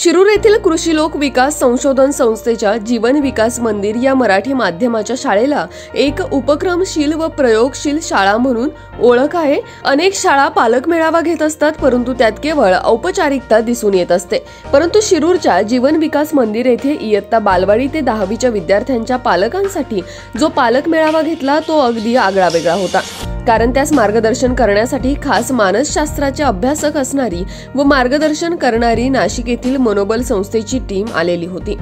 शिरूर येथील कृषी लोक विकास संशोधन संस्थेच्या जीवन विकास मंदिर या मराठी माध्यमाच्या शाळेला एक उपक्रमशील व प्रयोगशील शाळा म्हणून ओळख आहे। अनेक शाळा पालक मेळावा घेत असतात, परंतु त्यात केवळ औपचारिकता दिसून येत असते। परंतु शिरूरच्या जीवन विकास मंदिर येथे इयत्ता बालवाडी ते 10वीच्या विद्यार्थ्यांच्या पालकांसाठी जो पालक मेळावा घेतला तो अगदी आगळावेगळा होता। कारण त्यास मार्गदर्शन करण्यासाठी खास मानसशास्त्राचे अभ्यासक असणारी व मार्गदर्शन करणारी नाशिक येथील मनोबल संस्थेची टीम आलेली होती।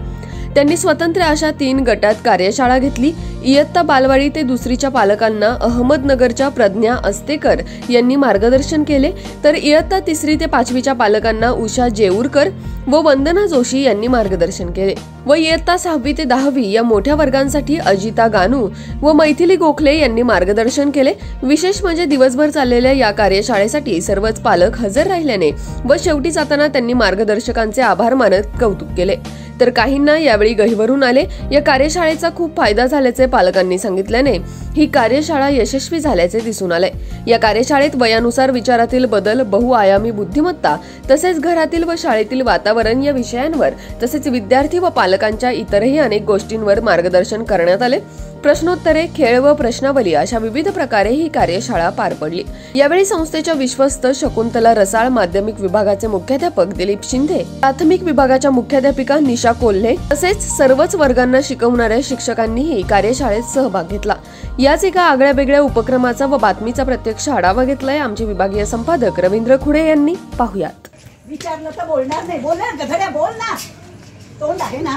त्यांनी स्वतंत्र अशा 3 गटात कार्यशाळा घेतली। इयत्ता बालवाडी ते 2रीच्या पालकांना अहमदनगरच्या प्रज्ञा अस्तेकर यांनी मार्गदर्शन केले, तर इयत्ता 3री ते 5वीच्या पालकांना उषा जेऊरकर व वंदना जोशी यांनी मार्गदर्शन केले व इयत्ता 6वी ते 10वी या मोठ्या वर्गांसाठी अजिता गानू व मैथिली गोखले यांनी मार्गदर्शन केले। विशेष म्हणजे दिवसभर चाललेल्या या कार्यशाळेसाठी सर्वच पालक हजर राहिल्याने व शेवटी जाताना त्यांनी मार्गदर्शकांचे आभार मानत कौतुक केले, तर काहींना यावेळी गहिवरून आले। या कार्यशाळेचा खूप फायदा झाल्याचे पालकांनी सांगितल्याने ही कार्यशाळा यशस्वी झाल्याचे दिसून आले। या कार्यशाळेत वयानुसार विचारातील बदल, बहुआयामी बुद्धिमत्ता तसेच घरातील व शाळेतील वातावरण या विषयांवर तसेच विद्यार्थी व पालकांच्या इतरही अनेक गोष्टींवर मार्गदर्शन करण्यात आले। प्रश्नोत्तरे, खेळ व प्रश्नावली अशा विविध प्रकारे ही कार्यशाळा पार पडली। यावेळी संस्थेच्या विश्वस्त शकुंतला रसाळ, माध्यमिक विभागाचे मुख्याध्यापक दिलीप शिंदे, प्राथमिक विभागाच्या मुख्याध्यापिका निशा कोल्हे तसेच सर्वच वर्गांना शिकवणाऱ्या शिक्षकांनीही कार्यशाळेत सहभाग घेतला। याच एका आगळ्या वेगळ्या उपक्रमाचा व बातमीचा प्रत्यक्ष आढावा घेतलाय आमचे विभागीय संपादक रवींद्र खुडे यांनी। पाहुयात। विचारलं तर बोलणार नाही, बोलणार गधड्या, बोल ना, तोंड आहे ना।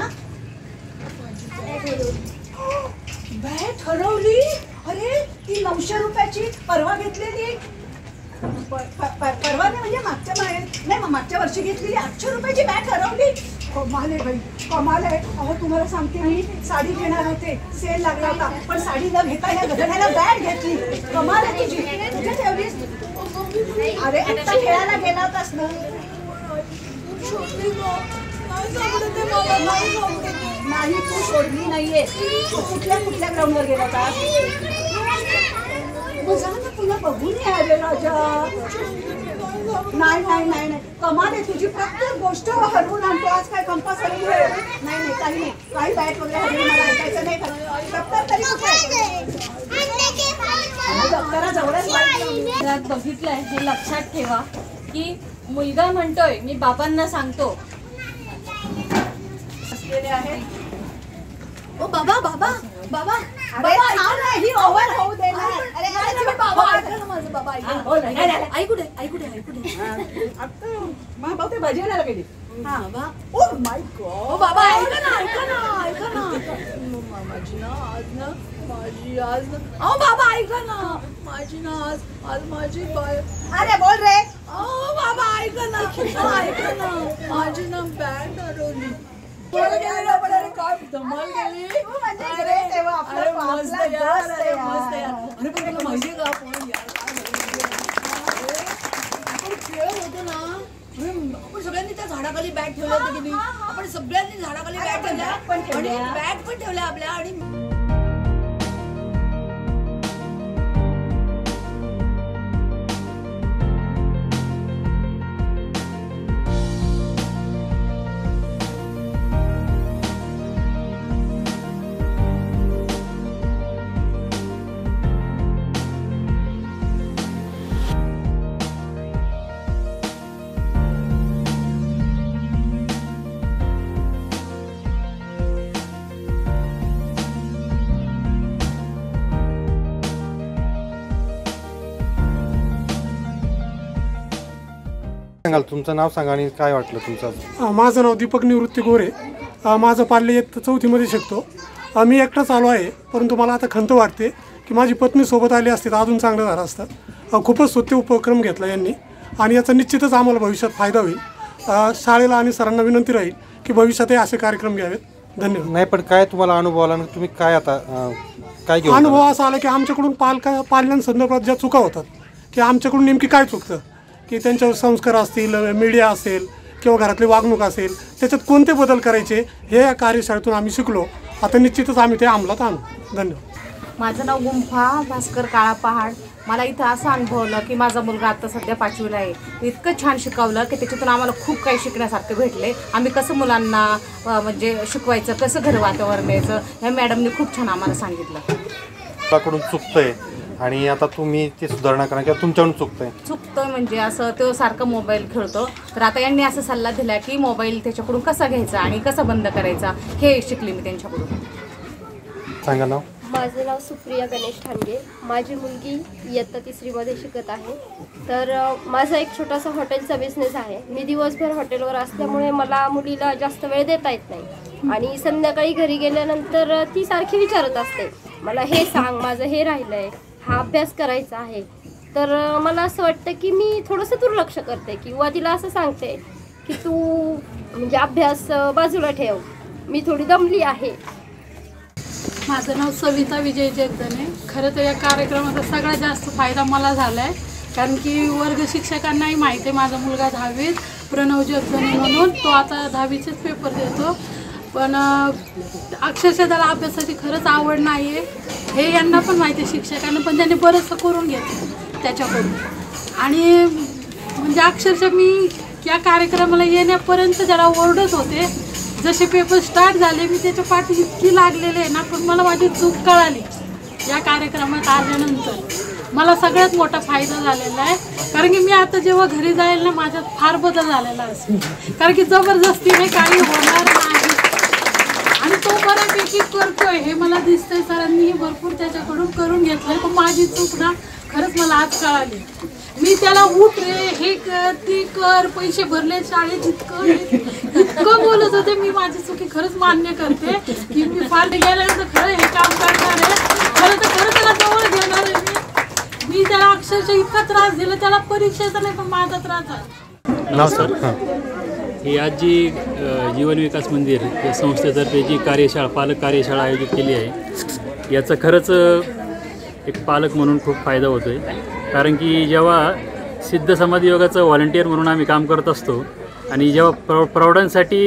बॅट हरवली? अरे ती 900 रुपयाची परवा घेतलेली, परवा नाही म्हणजे मागच्या वर्षी घेतलेली 800 रुपयाची बॅट हरवली। कमाल आहे बाई, कमाल आहे। अहो तुम्हाला सांगते, मी साडी घेणार होते, सेल लागला होता, पण साडी न घेता या गधड्याला बॅट घेतली। कमाल आहे तुझी, कुठे ठेवलीस? अरे आता खेळायला गेला होतास ना? नाही, तू सोडली नाहीये। कुठल्या ग्राउंडवर गेला होता? तुला बघून आले राजा। नाही, कमाल आहे तुझी, प्रत्येक गोष्ट हरवून आणतो। आज काय कंपास हरवून? नाही, काही नाही, काही बॅट वगैरे हरवून मला ऐकायचं नाही। दप्तर तरी कुठे? दप्तरा जवळच बघितलंय, हे लक्षात ठेवा की मुलगा म्हणतोय मी बाबांना सांगतो आहे। ओ बाबा बाबा बाबा, अरे ही ओव्हर होऊ दे ना। अरे बाबा ऐका ना माझं, बाबा ऐकू दे। आता मग बहुते भजनाला गेली। हां बाबा, ओ माय गॉड, ओ बाबा ऐका ना माझी ना आज ना ओ बाबा ऐका ना माझी ना आज माझी बाय। अरे बोल रे। ओ बाबा ऐका ना माझी ना बॅट हरवली। काय धमाल गेली म्हणजे तेव्हा आपलं मस्त यार। अरे पण तुला माहिती का आपण खेळत होतो ना, आपण सगळ्यांनी त्या झाडाखाली बॅट ठेवल्या होत्या की नाही? आपण सगळ्यांनी झाडाखाली बॅट ठेवल्या आणि बॅट पण ठेवल्या आपल्या। आणि सांगाल तुमचं नाव सांगा आणि काय वाटलं तुमचं? माझं नाव दीपक निवृत्ती गोरे। माझं पाल्य 4थीमध्ये शिकतो। मी एकटाच आलो आहे, परंतु मला आता खंत वाटते की माझी पत्नी सोबत आली असती तर अजून चांगलं झालं असतं। खूपच स्तुत्य उपक्रम घेतला यांनी आणि याचा निश्चितच आम्हाला भविष्यात फायदा होईल। शाळेला आणि सरांना विनंती राहील की भविष्यातही असे कार्यक्रम घ्यावेत। धन्यवाद। नाही, पण काय तुम्हाला अनुभव आला ना, तुम्ही काय आता काय घेऊन? अनुभव असा आला की आमच्याकडून पाल्यांसंदर्भात ज्या चुका होतात की आमच्याकडून नेमकी काय चुकतं, की त्यांच्यावर संस्कार असतील, मीडिया असेल किंवा घरातली वागणूक असेल, त्याच्यात कोणते बदल करायचे हे या कार्यशाळेतून आम्ही शिकलो। आता निश्चितच आम्ही ते अंमलात आणू। धन्यवाद। माझं नाव गुंफा भास्कर काळा पहाड. मला इथं असं अनुभवलं की माझा मुलगा आता सध्या 5वीला आहे. इतकं छान शिकवलं की त्याच्यातून आम्हाला खूप काही शिकण्यासारखं भेटले. आम्ही कसं मुलांना म्हणजे शिकवायचं, कसं घर वातावरण द्यायचं, ह्या मॅडमने खूप छान आम्हाला सांगितलं. तुमच्याकडून चुकतंय आणि आता तुम्ही ते सुधारणा करा किंवा तुमच्याकडून चुकतोय म्हणजे असं तो सारखं मोबाईल खेळतो. तर आता यांनी असा सल्ला दिला की मोबाईल त्याच्याकडून कसा घ्यायचा आणि कसा बंद करायचा हे शिकले मी त्यांच्याकडून. सांगा नाव. माझं नाव सुप्रिया गणेश ठाणगे. माझी मुलगी इयत्ता 3रीमध्ये शिकत आहे. तर माझा एक छोटासा हॉटेलचा बिझनेस आहे. मी दिवसभर हॉटेलवर असल्यामुळे मला मुलीला जास्त वेळ देता येत नाही आणि संध्याकाळी घरी गेल्यानंतर ती सारखी विचारत असते, मला हे सांग, माझं हे राहिलं आहे, हा अभ्यास करायचा आहे. तर मला असं वाटतं की मी थोडंसं दुर्लक्ष करते किंवा तिला असं सांगते की तू म्हणजे अभ्यास बाजूला ठेव, मी थोडी दमली आहे. माझं नाव सविता विजय जगदने. खरं तर या कार्यक्रमाचा सगळ्यात जास्त फायदा मला झाला आहे, कारण की वर्ग शिक्षकांनाही माहिती आहे माझा मुलगा 10वीत प्रणव जगदने म्हणून, तो आता 10वीचेच पेपर देतो. पण अक्षरशः त्याला अभ्यासाची खरंच आवड नाही आहे हे यांना पण माहिती आहे शिक्षकांना, पण त्यांनी बरंचसं करून घेतलं त्याच्याकडून. आणि म्हणजे अक्षरशः मी या कार्यक्रमाला येण्यापर्यंत त्याला ओरडत होते. जसे पेपर स्टार्ट झाले मी त्याच्या पाठी इतकी लागलेले आहे ना, पण मला माझी चूक कळाली या कार्यक्रमात आल्यानंतर. मला सगळ्यात मोठा फायदा झालेला आहे, कारण की मी आता जेव्हा घरी जाईल ना माझ्यात फार बदल झालेला असेल, कारण की जबरदस्तीने काही होणार नाही आणि तो बऱ्यापैकी करतोय हे मला दिसतंय. सरांनी भरपूर त्याच्याकडून करून घेतलंय, पण माझी चूक ना खरंच मला आज कळाली. मी त्याला उठ रे, हे कर, ती कर, पैसे भरले शाळेत, इतकं बोलत होते. मी माझी चुकी खरंच मान्य करते की मी फार गेल्यानंतर खरं हे काम करणार आहे, खरं तर खरं त्याला जवळ घेणार आहे. मी त्याला अक्षरशः इतका त्रास दिला, त्याला परीक्षेचा नाही पण माझा त्रास झाला. नाव सर. ही आज जी जीवन विकास मंदिर या संस्थेतर्फे जी कार्यशाळा, पालक कार्यशाळा आयोजित केली आहे, याचा खरंच एक पालक म्हणून खूप फायदा होतो आहे. कारण की जेव्हा सिद्ध समाधी योगाचं व्हॉलंटियर म्हणून आम्ही काम करत असतो आणि जेव्हा प्रौढांसाठी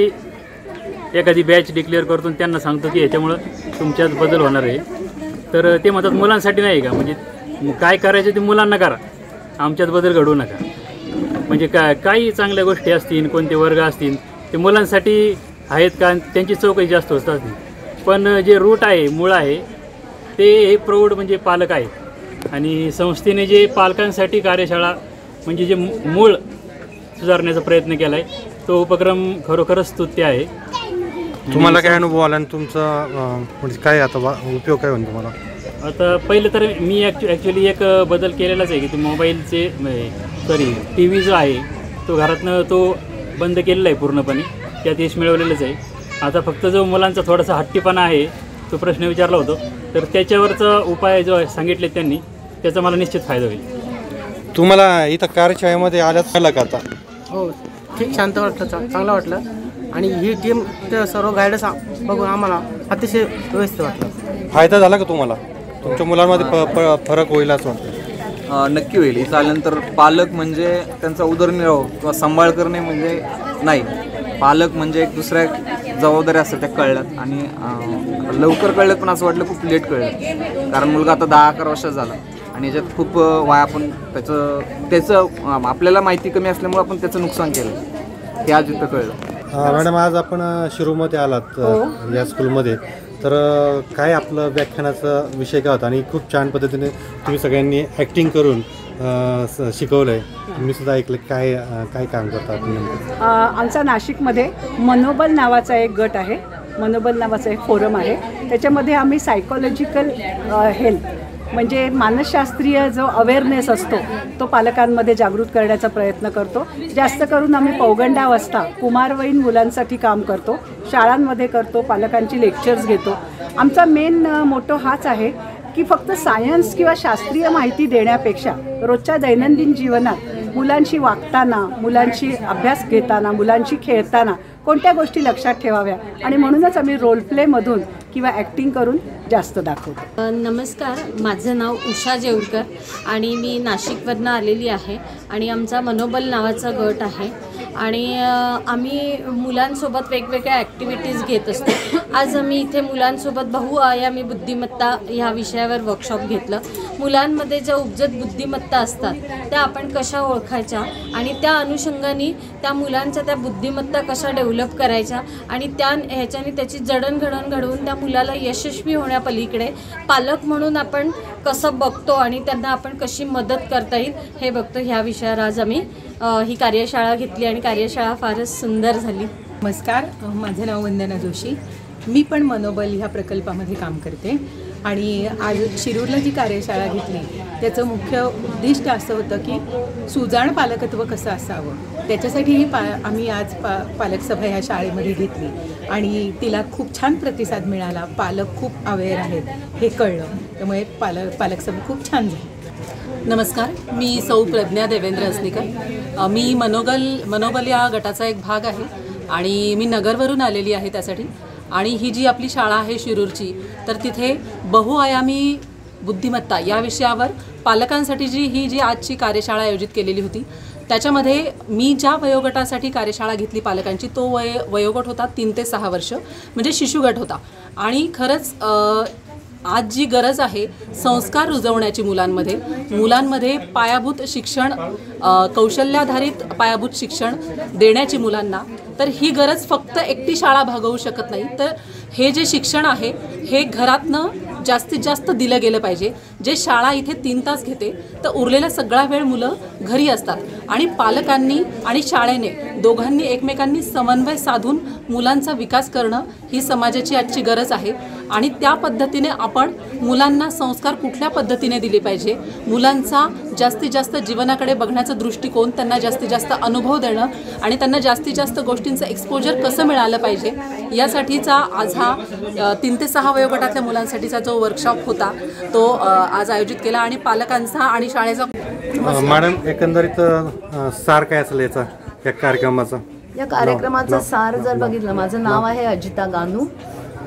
एखादी बॅच डिक्लेअर करतो त्यांना सांगतो की ह्याच्यामुळं तुमच्यात बदल होणार आहे, तर ते म्हणतात मुलांसाठी नाही का, म्हणजे काय करायचं ते मुलांना करा, आमच्यात बदल घडवू नका. म्हणजे काही चांगल्या गोष्टी असतील, कोणते वर्ग असतील ते मुलांसाठी आहेत का, त्यांची चौकशी जास्त होत असते. पण जे रूट आहे, मूळ आहे ते हे प्रौढ म्हणजे पालक आहेत. आणि संस्थेने जे पालकांसाठी कार्यशाळा म्हणजे जे मूळ सुधारण्याचा प्रयत्न केला आहे तो उपक्रम खरोखरच स्तुत्य आहे. तुम्हाला काय अनुभव आला आणि तुमचा म्हणजे काय आता उपयोग काय होईल तुम्हाला? आता पहिलं तर मी ॲक्च्युली एक बदल केलेलाच आहे की ते मोबाईलचे टी व्ही जो आहे तो घरातनं तो बंद केलेला आहे पूर्णपणे, त्यात यश मिळवलेलंच आहे. आता फक्त जो मुलांचा थोडासा हट्टीपणा आहे तो प्रश्न विचारला होतो, तर त्याच्यावरचा उपाय जो सांगितले त्यांनी त्याचा मला निश्चित फायदा होईल. तुम्हाला इथं कार्यशाळेमध्ये आल्यात आला का आता? हो, ठीक, शांत वाटलं, चांगलं वाटलं आणि ही टीम सर्व गायडन्स बघून आम्हाला अतिशय व्यवस्थित वाटलं. फायदा झाला का तुम्हाला? तुमच्या मुलांमध्ये फरक होईल असं वाटतं? नक्की होईल. इथं आल्यानंतर पालक म्हणजे त्यांचा उदरनिर्वाह किंवा सांभाळ करणे म्हणजे नाही, पालक म्हणजे एक दुसऱ्या जबाबदारी असतात त्या कळल्यात आणि लवकर कळल्यात, पण असं वाटलं खूप लेट कळलं. कारण मुलगा आता 10-11 वर्षाचा झाला आणि याच्यात खूप वाया आपण त्याचं आपल्याला माहिती कमी असल्यामुळे आपण त्याचं नुकसान केलं हे आज इथं कळलं. मॅडम, आज आपण शिरूरमध्ये आलात या स्कूलमध्ये, तर काय आपलं व्याख्यानाचा विषय काय होता? आणि खूप छान पद्धतीने तुम्ही सगळ्यांनी ॲक्टिंग करून शिकवलं आहे. मी सुद्धा ऐकलं. काय काय काम करता तुम्ही? आमचा नाशिकमध्ये मनोबल नावाचा एक गट आहे, मनोबल नावाचा एक फोरम आहे. त्याच्यामध्ये आम्ही सायकोलॉजिकल हेल्थ म्हणजे मानसशास्त्रीय जो अवेअरनेस असतो तो पालकांमध्ये जागृत करण्याचा प्रयत्न करतो. जास्त करून आम्ही पौगंडावस्था कुमारवयीन मुलांसाठी काम करतो, शाळांमध्ये करतो, पालकांची लेक्चर्स घेतो. आमचा मेन मोटो हाच आहे की फक्त सायन्स किंवा शास्त्रीय माहिती देण्यापेक्षा रोजच्या दैनंदिन जीवनात मुलांशी वागताना, मुलांशी अभ्यास घेताना, मुलांशी खेळताना कोणत्या गोष्टी लक्षात ठेवाव्या आणि म्हणूनच आम्ही रोल प्लेमधून किंवा ॲक्टिंग करून जास्त दाखवतो. नमस्कार, माझं नाव उषा जेवळकर आणि मी नाशिकवरनं आलेली आहे आणि आमचा मनोबल नावाचा गट आहे. आणि आम्ही मुलांसोबत वेगवेगळ्या ॲक्टिव्हिटीज घेत असतो. आज आम्ही इथे मुलांसोबत बहुआयामी बुद्धिमत्ता ह्या विषयावर वर्कशॉप घेतलं. मुलांमध्ये ज्या उपजत बुद्धिमत्ता असतात त्या आपण कशा ओळखायच्या आणि त्या अनुषंगाने त्या मुलांच्या त्या बुद्धिमत्ता कशा डेव्हलप करायच्या आणि ह्याच्याने त्याची जडणघडण घडवून त्या मुलाला यशस्वी होण्यापलीकडे पालक म्हणून आपण कसं बघतो आणि त्यांना आपण कशी मदत करता येईल हे बघतो. ह्या विषयावर आज आम्ही ही कार्यशाळा घेतली आणि कार्यशाळा फारच सुंदर झाली. नमस्कार, माझं नाव वंदना जोशी. मी पण मनोबल ह्या प्रकल्पामध्ये काम करते आणि आज शिरूरला जी कार्यशाळा घेतली त्याचं मुख्य उद्दिष्ट असं होतं की सुजाण पालकत्व कसं असावं. त्याच्यासाठी ही आम्ही आज पालक सभा ह्या शाळेमध्ये घेतली आणि तिला खूप छान प्रतिसाद मिळाला. पालक खूप अवेअर आहेत हे कळलं, त्यामुळे पालक सभा खूप छान झाली. नमस्कार, मी सौ प्रज्ञा देवेंद्र असनीकर. मी मनोबल या गटाचा एक भाग आहे आणि मी नगरवरून आलेली आहे त्यासाठी. आणि ही जी आपली शाळा आहे शिरूरची, तर तिथे बहुआयामी बुद्धिमत्ता या विषयावर पालकांसाठी ही जी आजची कार्यशाळा आयोजित केलेली होती त्याच्यामध्ये मी ज्या वयोगटासाठी कार्यशाळा घेतली पालकांची तो वयोगट होता 3 ते 6 वर्ष, म्हणजे शिशुगट होता. आणि खरंच आज जी गरज आहे संस्कार रुजवण्याची मुलांमध्ये पायाभूत शिक्षण, कौशल्याधारित पायाभूत शिक्षण देण्याची मुलांना, तर ही गरज फक्त एकटी शाळा भागवू शकत नाही. तर हे जे शिक्षण आहे हे घरातनं जास्तीत जास्त दिलं गेलं पाहिजे. जे शाळा इथे 3 तास घेते तर उरलेला सगळा वेळ मुलं घरी असतात आणि पालकांनी आणि शाळेने दोघांनी एकमेकांनी समन्वय साधून मुलांचा विकास करणं ही समाजाची आजची गरज आहे. आणि त्या पद्धतीने आपण मुलांना संस्कार कुठल्या पद्धतीने दिले पाहिजे, मुलांचा जास्तीत जास्त जीवनाकडे बघण्याचा दृष्टिकोन, त्यांना जास्तीत जास्त अनुभव देणं आणि त्यांना जास्तीत जास्त गोष्टींचं एक्सपोजर कसं मिळालं पाहिजे यासाठीचा आज हा 3 ते 6 वयोगटातल्या मुलांसाठीचा जो वर्कशॉप होता तो आज आयोजित केला आणि पालकांचा आणि शाळेचा. मॅडम, एकंदरीत सार काय असेल या कार्यक्रमाचा? या कार्यक्रमाचा सार जर बघितलं, माझं नाव आहे अजिता गानू,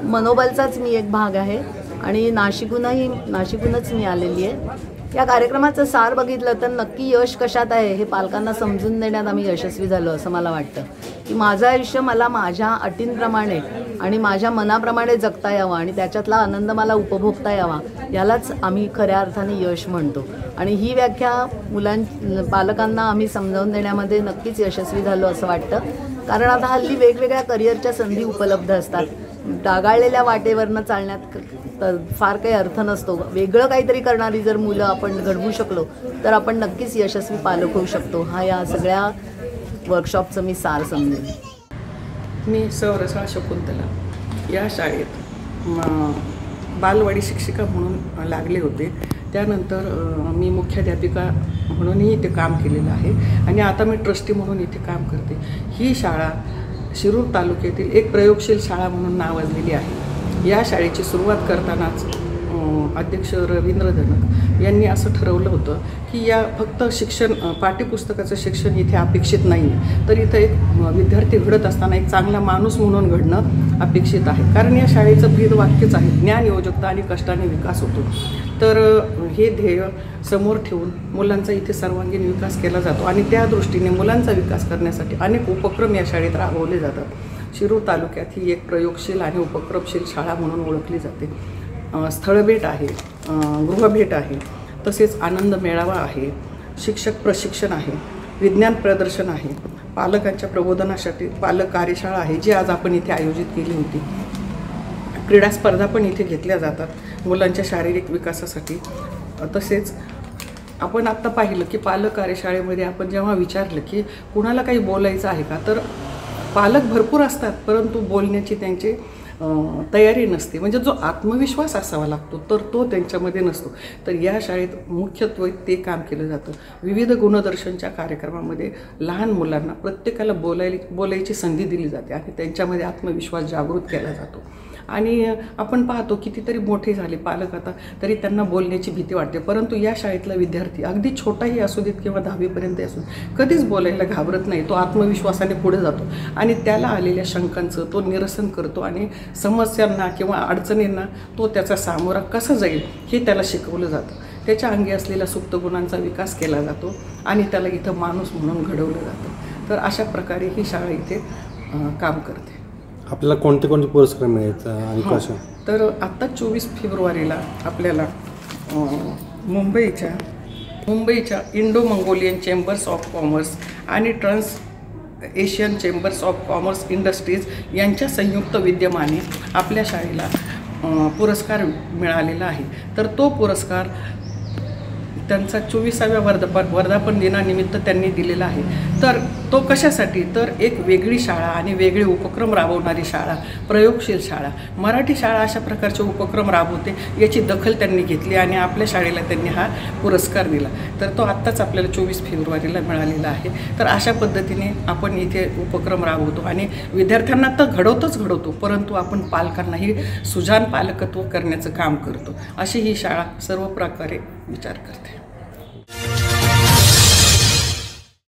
मनोबलचाच मी एक भाग आहे आणि नाशिकहूनच मी आलेली आहे. या कार्यक्रमाचं सार बघितलं तर नक्की यश कशात आहे हे पालकांना समजून देण्यात आम्ही यशस्वी झालो असं मला वाटतं. की माझं आयुष्य मला माझ्या अटींप्रमाणे आणि माझ्या मनाप्रमाणे जगता यावं आणि त्याच्यातला आनंद मला उपभोगता यावा, यालाच आम्ही खऱ्या अर्थाने यश म्हणतो. आणि ही व्याख्या पालकांना आम्ही समजावून देण्यामध्ये नक्कीच यशस्वी झालो असं वाटतं. कारण आता हल्ली वेगवेगळ्या करिअरच्या संधी उपलब्ध असतात. डागाळलेल्या वाटेवरनं चालण्यात फार काही अर्थ नसतो. वेगळं काहीतरी करणारी जर मुलं आपण घडवू शकलो तर आपण नक्कीच यशस्वी पालक होऊ शकतो. हा या सगळ्या वर्कशॉपचं मी सार समजेन. मी रसाळ शकुंतला या शाळेत बालवाडी शिक्षिका म्हणून लागले होते. त्यानंतर मी मुख्याध्यापिका म्हणूनही इथे काम केलेलं आहे आणि आता मी ट्रस्टी म्हणून इथे काम करते. ही शाळा शिरूर तालुक्यातील एक प्रयोगशील शाळा म्हणून नावाजलेली आहे. या शाळेची सुरुवात करतानाच अध्यक्ष रवींद्र धनक यांनी असं ठरवलं होतं की या फक्त शिक्षण पाठ्यपुस्तकाचं शिक्षण इथे अपेक्षित नाही, तर इथं एक विद्यार्थी घडत असताना एक चांगला माणूस म्हणून घडणं अपेक्षित आहे. कारण या शाळेचं ब्रीद वाक्यच आहे, ज्ञान, योजकता आणि कष्टाने विकास होतो. तर हे ध्येय समोर ठेवून मुलांचा इथे सर्वांगीण विकास केला जातो आणि त्या दृष्टीने मुलांचा विकास करण्यासाठी अनेक उपक्रम या शाळेत राबवले जातात. शिरूर तालुक्यात ही एक प्रयोगशील आणि उपक्रमशील शाळा म्हणून ओळखली जाते. स्थळभेट आहे, गृहभेट आहे, तसेच आनंद मेळावा आहे, शिक्षक प्रशिक्षण आहे, विज्ञान प्रदर्शन आहे, पालकांच्या प्रबोधनासाठी पालक कार्यशाळा आहे जी आज आपण इथे आयोजित केली होती. क्रीडा स्पर्धा पण इथे घेतल्या जातात मुलांच्या शारीरिक विकासासाठी. तसेच आपण आत्ता पाहिलं की पालक कार्यशाळेमध्ये आपण जेव्हा विचारलं की कुणाला काही बोलायचं आहे का, तर पालक भरपूर असतात परंतु बोलण्याची त्यांची तयारी नसते. म्हणजे जो आत्मविश्वास असावा लागतो तर तो त्यांच्यामध्ये नसतो. तर या शाळेत मुख्यत्वे ते काम केलं जातं. विविध गुणदर्शनच्या कार्यक्रमामध्ये लहान मुलांना प्रत्येकाला बोलायची संधी दिली जाते आणि त्यांच्यामध्ये आत्मविश्वास जागृत केला जातो. आणि आपण पाहतो कितीतरी मोठे झाले पालक आता तरी त्यांना बोलण्याची भीती वाटते, परंतु या शाळेतला विद्यार्थी अगदी छोटाही असू देत किंवा 10वीपर्यंत असू देत कधीच बोलायला घाबरत नाही. तो आत्मविश्वासाने पुढे जातो आणि त्याला आलेल्या शंकांचं तो निरसन करतो आणि समस्यांना किंवा अडचणींना तो त्याचा सामोरा कसा जाईल हे त्याला शिकवलं जातं. त्याच्या अंगी असलेल्या सुप्त गुणांचा विकास केला जातो आणि त्याला इथं माणूस म्हणून घडवलं जातं. तर अशा प्रकारे ही शाळा इथे काम करते. आपल्याला कोणते कोणते पुरस्कार मिळालेत आणि कसे? तर आत्ता 24 फेब्रुवारीला आपल्याला मुंबईच्या Indo Mongolian chambers of commerce आणि trans Asian chambers of commerce industries यांच्या संयुक्त विद्यमाने आपल्या शाळेला पुरस्कार मिळालेला आहे. तर तो पुरस्कार त्यांचा 24व्या वर्धापन दिनानिमित्त त्यांनी दिलेला आहे. तर तो कशासाठी, तर एक वेगळी शाळा आणि वेगळे उपक्रम राबवणारी शाळा, प्रयोगशील शाळा, मराठी शाळा अशा प्रकारचे उपक्रम राबवते याची दखल त्यांनी घेतली आणि आपल्या शाळेला त्यांनी हा पुरस्कार दिला. तर तो आत्ताच आपल्याला 24 फेब्रुवारीला मिळालेला आहे. तर अशा पद्धतीने आपण इथे उपक्रम राबवतो आणि विद्यार्थ्यांना तर घडवतो, परंतु आपण पालकांनाही सुजाण पालकत्व करण्याचं काम करतो. अशी ही शाळा सर्व प्रकारे विचार करते.